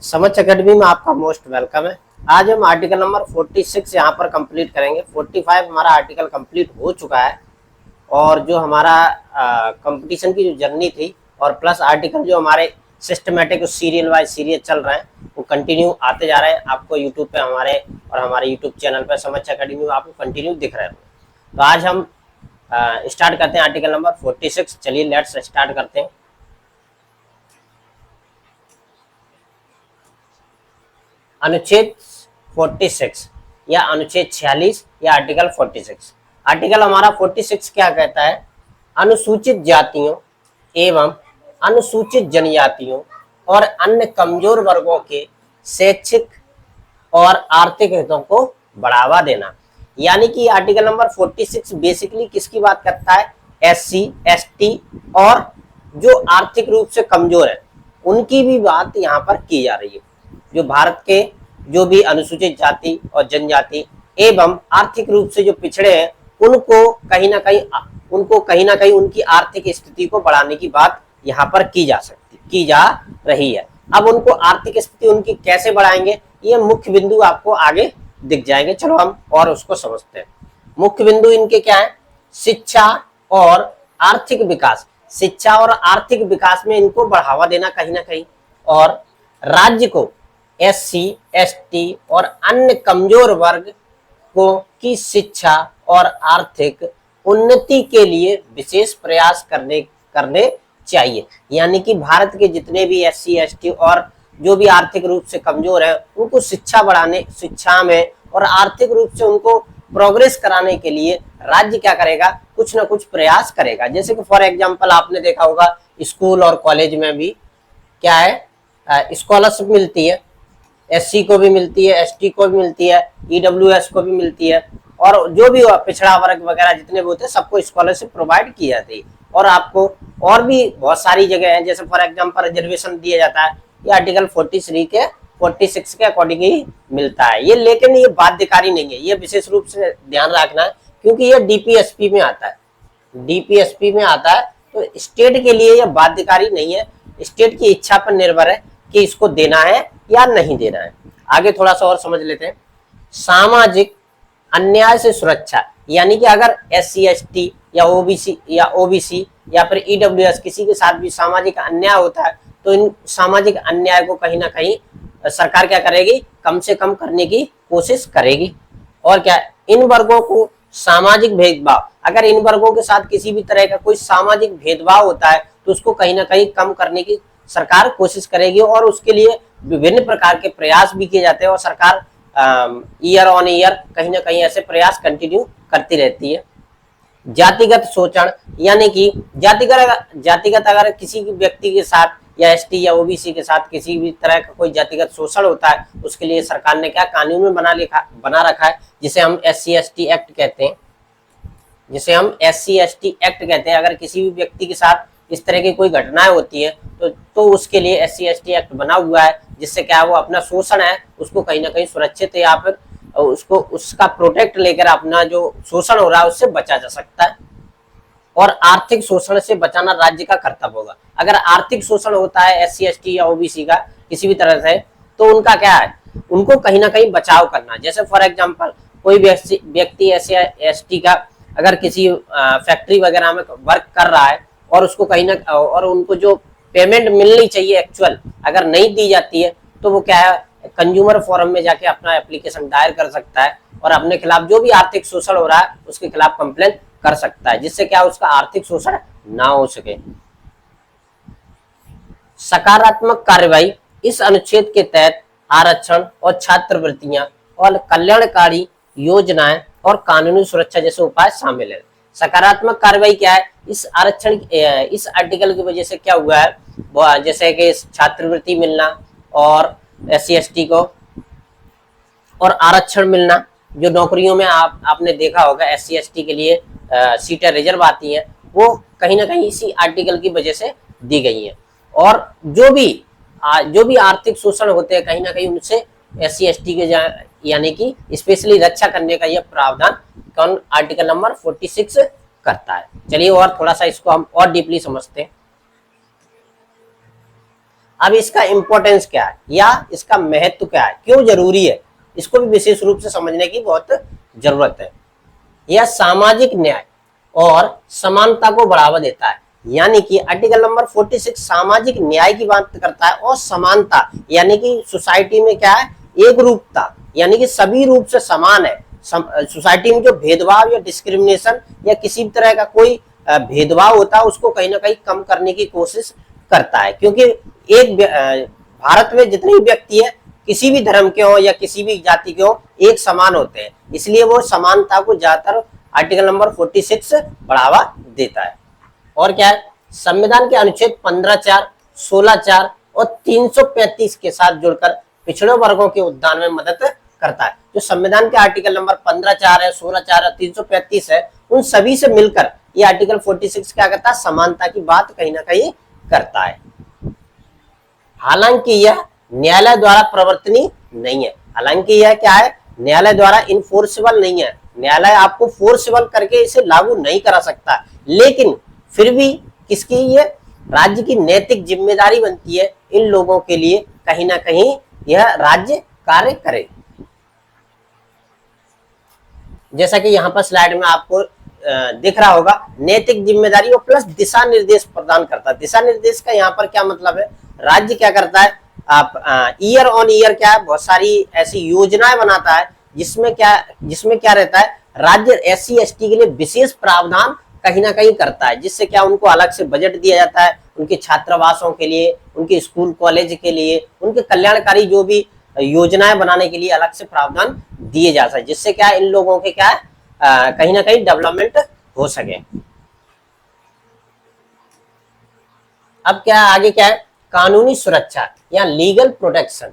समझ एकेडमी में आपका मोस्ट वेलकम है। आज हम आर्टिकल नंबर 46 यहाँ पर कंप्लीट करेंगे। 45 हमारा आर्टिकल कंप्लीट हो चुका है और जो हमारा कंपटीशन की जो जर्नी थी और प्लस आर्टिकल जो हमारे सिस्टमेटिक सीरियल वाइज सीरियल चल रहे हैं वो कंटिन्यू आते जा रहे हैं। आपको यूट्यूब पे हमारे यूट्यूब चैनल पे समझ एकेडमी में आपको कंटिन्यू दिख रहे हैं। तो आज हम स्टार्ट करते हैं आर्टिकल नंबर 46। चलिए लेट्स स्टार्ट करते हैं। अनुच्छेद 46 या अनुच्छेद 46 या आर्टिकल 46। आर्टिकल हमारा 46 क्या कहता है? अनुसूचित जातियों एवं अनुसूचित जनजातियों और अन्य कमजोर वर्गों के शैक्षिक और आर्थिक हितों को बढ़ावा देना। यानी कि आर्टिकल नंबर 46 बेसिकली किसकी बात करता है? SC, ST और जो आर्थिक रूप से कमजोर है उनकी भी बात यहाँ पर की जा रही है। जो भारत के जो भी अनुसूचित जाति और जनजाति एवं आर्थिक रूप से जो पिछड़े हैं उनको कहीं ना कहीं उनकी आर्थिक स्थिति को बढ़ाने की बात यहाँ पर की जा रही है। अब उनको आर्थिक स्थिति उनकी कैसे बढ़ाएंगे ये मुख्य बिंदु आपको आगे दिख जाएंगे। चलो हम और उसको समझते हैं। मुख्य बिंदु इनके क्या है? शिक्षा और आर्थिक विकास। शिक्षा और आर्थिक विकास में इनको बढ़ावा देना कहीं ना कहीं, और राज्य को SC, ST और अन्य कमजोर वर्ग को की शिक्षा और आर्थिक उन्नति के लिए विशेष प्रयास करने चाहिए। यानी कि भारत के जितने भी SC, ST और जो भी आर्थिक रूप से कमजोर है उनको शिक्षा में और आर्थिक रूप से उनको प्रोग्रेस कराने के लिए राज्य क्या करेगा? कुछ ना कुछ प्रयास करेगा। जैसे कि फॉर एग्जांपल आपने देखा होगा स्कूल और कॉलेज में भी क्या है, स्कॉलरशिप मिलती है। SC को भी मिलती है, ST को भी मिलती है, EWS को भी मिलती है, और जो भी पिछड़ा वर्ग वगैरह जितने भी होते हैं सबको स्कॉलरशिप प्रोवाइड की जाती है। और आपको और भी बहुत सारी जगह है, जैसे फॉर एग्जांपल रिजर्वेशन दिया जाता है, ये आर्टिकल 46 के अकॉर्डिंग ही मिलता है ये। लेकिन ये बाध्यकारी नहीं है, ये विशेष रूप से ध्यान रखना है क्योंकि ये DPSP में आता है। DPSP में आता है तो स्टेट के लिए यह बाध्यकारी नहीं है। स्टेट की इच्छा पर निर्भर है कि इसको देना है या नहीं देना है। आगे थोड़ा सा और समझ लेते हैं। सामाजिक अन्याय से सुरक्षा, यानी कि अगर SC, ST या OBC या फिर EWS किसी के साथ भी सामाजिक अन्याय होता है तो इन सामाजिक अन्याय को कहीं ना कहीं सरकार क्या करेगी? कम से कम करने की कोशिश करेगी। और क्या, इन वर्गों को सामाजिक भेदभाव, अगर इन वर्गों के साथ किसी भी तरह का कोई सामाजिक भेदभाव होता है तो उसको कहीं ना कहीं कम करने की सरकार कोशिश करेगी, और उसके लिए विभिन्न प्रकार के प्रयास भी किए जाते हैं। और सरकार ईयर ऑन ईयर कहीं ना कहीं ऐसे प्रयास कंटिन्यू करती रहती है। जातिगत शोषण, यानी कि जातिगत अगर किसी व्यक्ति के साथ या ST या OBC के साथ किसी भी तरह का कोई जातिगत शोषण होता है उसके लिए सरकार ने क्या कानून में बना रखा है, जिसे हम SC, ST एक्ट कहते हैं। अगर किसी भी व्यक्ति के साथ इस तरह की कोई घटनाएं होती है तो उसके लिए SC, ST एक्ट बना हुआ है, जिससे क्या वो अपना शोषण है उसको कहीं ना कहीं सुरक्षित या फिर उसका प्रोटेक्ट लेकर अपना जो शोषण हो रहा है उससे बचा जा सकता है। और आर्थिक शोषण से बचाना राज्य का कर्तव्य होगा। अगर आर्थिक शोषण होता है SC, ST या OBC का किसी भी तरह से तो उनका क्या है? उनको कहीं ना कहीं बचाव करना। जैसे फॉर एग्जांपल कोई व्यक्ति SC, ST का अगर किसी फैक्ट्री वगैरह में वर्क कर रहा है और उसको कहीं ना और उनको जो पेमेंट मिलनी चाहिए एक्चुअल अगर नहीं दी जाती है तो वो क्या है? कंज्यूमर फोरम में जाके अपना एप्लीकेशन दायर कर सकता है और अपने खिलाफ जो भी आर्थिक शोषण हो रहा है उसके खिलाफ कंप्लेन कर सकता है, जिससे क्या उसका आर्थिक शोषण ना हो सके। सकारात्मक कार्रवाई, इस अनुच्छेद के तहत आरक्षण और छात्रवृत्तियां और कल्याणकारी योजनाएं और कानूनी सुरक्षा जैसे उपाय शामिल है। सकारात्मक कार्रवाई क्या है? इस आर्टिकल की वजह से क्या हुआ है, जैसे कि छात्रवृत्ति मिलना और SC, ST को और आरक्षण मिलना। जो नौकरियों में आपने देखा होगा SC, ST के लिए सीटें रिजर्व आती हैं, वो कहीं ना कहीं इसी आर्टिकल की वजह से दी गई हैं। और जो भी आर्थिक शोषण होते हैं कहीं ना कहीं उनसे SC, ST के यानी कि स्पेशली रक्षा करने का यह प्रावधान कौन आर्टिकल नंबर 46 करता है। चलिए और थोड़ा सा इसको हम और डीपली समझते हैं। अब इसका इंपॉर्टेंस क्या है या इसका महत्व क्या है, क्यों जरूरी है, इसको भी विशेष रूप से समझने की बहुत जरूरत है। यह सामाजिक न्याय और समानता को बढ़ावा देता है, यानी कि आर्टिकल नंबर 46 सामाजिक न्याय की बात करता है और समानता यानी कि सोसाइटी में क्या है, एक रूपता, यानी कि सभी रूप से समान है। सोसाइटी में जो भेदभाव या डिस्क्रिमिनेशन या किसी भी तरह का कोई भेदभाव होता है उसको कहीं ना कहीं कम करने की कोशिश करता है, क्योंकि एक भारत में जितने भी व्यक्ति है किसी भी धर्म के हो या किसी भी जाति के हो एक समान होते हैं, इसलिए वो समानता को ज्यादातर आर्टिकल नंबर 46 बढ़ावा देता है। और क्या है, संविधान के अनुच्छेद 15(4), 16(4) और 335 के साथ जुड़कर पिछड़े वर्गों के उत्थान में मदद करता है। जो संविधान के आर्टिकल नंबर 15(4) है, 16(4) है, 335 है, उन सभी से मिलकर ये आर्टिकल 46 क्या करता है, समानता की बात कहीं ना कहीं करता है। हालांकि यह न्यायालय द्वारा प्रवर्तनीय नहीं है, हालांकि यह क्या है, न्यायालय द्वारा इनफोर्सेबल नहीं है, न्यायालय आपको फोर्सेबल करके इसे लागू नहीं करा सकता, लेकिन फिर भी किसकी ये राज्य की नैतिक जिम्मेदारी बनती है इन लोगों के लिए कहीं ना कहीं यह राज्य कार्य करे। जैसा कि यहाँ पर स्लाइड में आपको दिख रहा होगा, नैतिक जिम्मेदारी और प्लस दिशा निर्देश प्रदान करता है। दिशा निर्देश का यहाँ पर क्या मतलब है, राज्य क्या करता है, आप ईयर ऑन ईयर क्या है, बहुत सारी ऐसी योजनाएं बनाता है जिसमें क्या रहता है, राज्य SC ST के लिए विशेष प्रावधान कहीं ना कहीं करता है, जिससे क्या उनको अलग से बजट दिया जाता है, उनके छात्रावासों के लिए, उनके स्कूल कॉलेज के लिए, उनके कल्याणकारी जो भी योजनाएं बनाने के लिए अलग से प्रावधान दिए जाता है, जिससे क्या इन लोगों के क्या कहीं ना कहीं डेवलपमेंट हो सके। अब क्या आगे क्या है, कानूनी सुरक्षा या लीगल प्रोटेक्शन।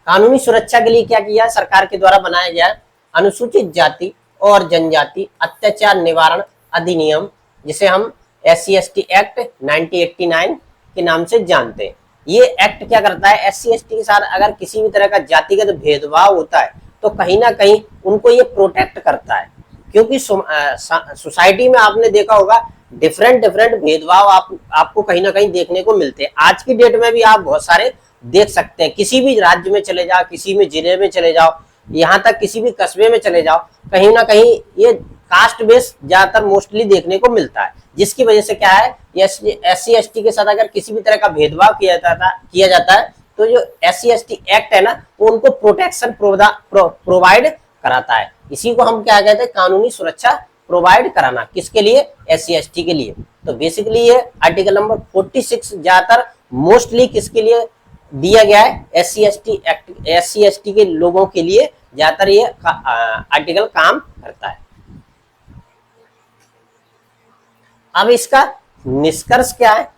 कानूनी सुरक्षा के लिए क्या किया सरकार के द्वारा बनाया गया अनुसूचित जाति और जनजाति अत्याचार निवारण अधिनियम, जिसे हम SC ST एक्ट 1989 के नाम से जानते हैं। ये एक्ट क्या करता है, SC ST के साथ अगर किसी भी तरह का जातिगत भेदभाव होता है तो कहीं ना कहीं उनको ये प्रोटेक्ट करता है, क्योंकि सोसाइटी में आपने देखा होगा डिफरेंट भेदभाव आपको कहीं ना कहीं देखने को मिलते हैं। आज की डेट में भी आप बहुत सारे देख सकते हैं, किसी भी राज्य में चले जाओ, किसी भी जिले में चले जाओ, यहाँ तक किसी भी कस्बे में चले जाओ, कहीं ना कहीं ये कास्ट बेस ज्यादातर मोस्टली देखने को मिलता है, जिसकी वजह से क्या है, SC ST के साथ अगर किसी भी तरह का भेदभाव किया जाता है तो जो SC ST एक्ट है ना, वो उनको प्रोटेक्शन प्रोवाइड कराता है। इसी को हम क्या कहते हैं, कानूनी सुरक्षा प्रोवाइड कराना, किसके लिए, SC ST के लिए। तो बेसिकली ये आर्टिकल नंबर 46 ज्यादातर मोस्टली किसके लिए दिया गया है, SC ST के लोगों के लिए ज्यादातर ये आर्टिकल काम करता है। अब इसका निष्कर्ष क्या है,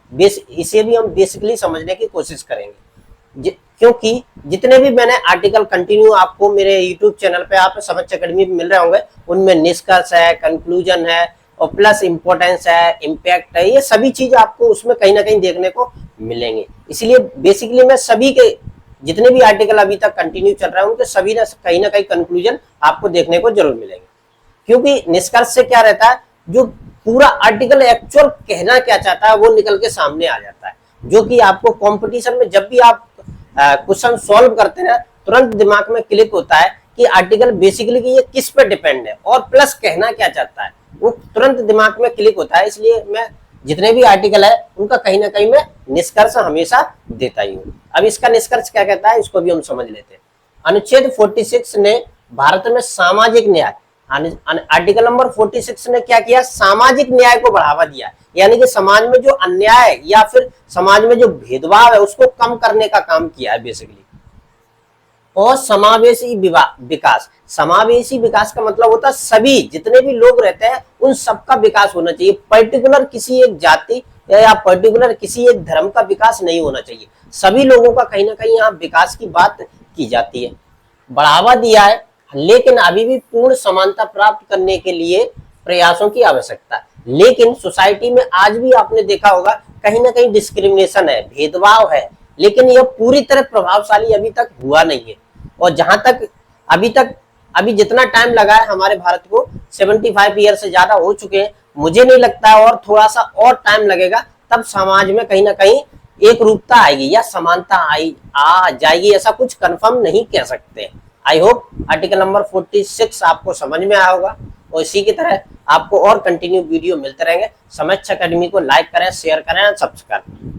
इसे भी हम बेसिकली समझने की कोशिश करेंगे, क्योंकि जितने भी मैंने आर्टिकल कंटिन्यू आपको मेरे YouTube चैनल पे आप समझ अकेडमी में मिल रहे होंगे, उनमें निष्कर्ष है, कंक्लूजन है और प्लस इंपॉर्टेंस है, इम्पैक्ट है, ये सभी चीज आपको उसमें कहीं ना कहीं देखने को मिलेंगे। इसलिए बेसिकली मैं सभी के जितने भी आर्टिकल अभी तक कंटिन्यू चल रहे हैं उनके सभी ना कहीं कंक्लूजन आपको देखने को जरूर मिलेंगे, क्योंकि निष्कर्ष से क्या रहता है, जो पूरा आर्टिकल एक्चुअल कहना क्या चाहता है वो निकल के सामने आ जाता है, जो कि आपको कंपटीशन में जब भी आप क्वेश्चन सॉल्व करते हैं तुरंत दिमाग में क्लिक होता है कि आर्टिकल बेसिकली कि ये किस पे डिपेंड है और प्लस कहना क्या चाहता है, वो तुरंत दिमाग में क्लिक होता है। इसलिए मैं जितने भी आर्टिकल है उनका कहीं ना कहीं मैं निष्कर्ष हमेशा देता ही हूँ। अब इसका निष्कर्ष क्या कहता है, इसको भी हम समझ लेते हैं। अनुच्छेद 46 ने भारत में सामाजिक न्याय, आर्टिकल नंबर 46 ने क्या किया, सामाजिक न्याय को बढ़ावा दिया, यानी कि समाज में जो अन्याय या फिर समाज में जो भेदभाव है उसको कम करने का काम किया है बेसिकली। और समावेशी विकास, समावेशी विकास का मतलब होता है सभी जितने भी लोग रहते हैं उन सबका विकास होना चाहिए, पर्टिकुलर किसी एक जाति या पर्टिकुलर किसी एक धर्म का विकास नहीं होना चाहिए, सभी लोगों का कहीं ना कहीं यहाँ विकास की बात की जाती है। बढ़ावा दिया है, लेकिन अभी भी पूर्ण समानता प्राप्त करने के लिए प्रयासों की आवश्यकता है। लेकिन सोसाइटी में आज भी आपने देखा होगा कहीं ना कहीं डिस्क्रिमिनेशन है, भेदभाव है, लेकिन यह पूरी तरह प्रभावशाली अभी तक हुआ नहीं है। और जहां तक अभी जितना टाइम लगा है हमारे भारत को 75 ईयर से ज्यादा हो चुके हैं, मुझे नहीं लगता और थोड़ा सा और टाइम लगेगा तब समाज में कहीं ना कहीं एक रूपता आएगी या समानता आ जाएगी, ऐसा कुछ कंफर्म नहीं कह सकते। आई होप आर्टिकल नंबर 46 आपको समझ में आया होगा, और इसी की तरह आपको और कंटिन्यू वीडियो मिलते रहेंगे। समीक्षा अकेडमी को लाइक करें, शेयर करें, सब्सक्राइब करें।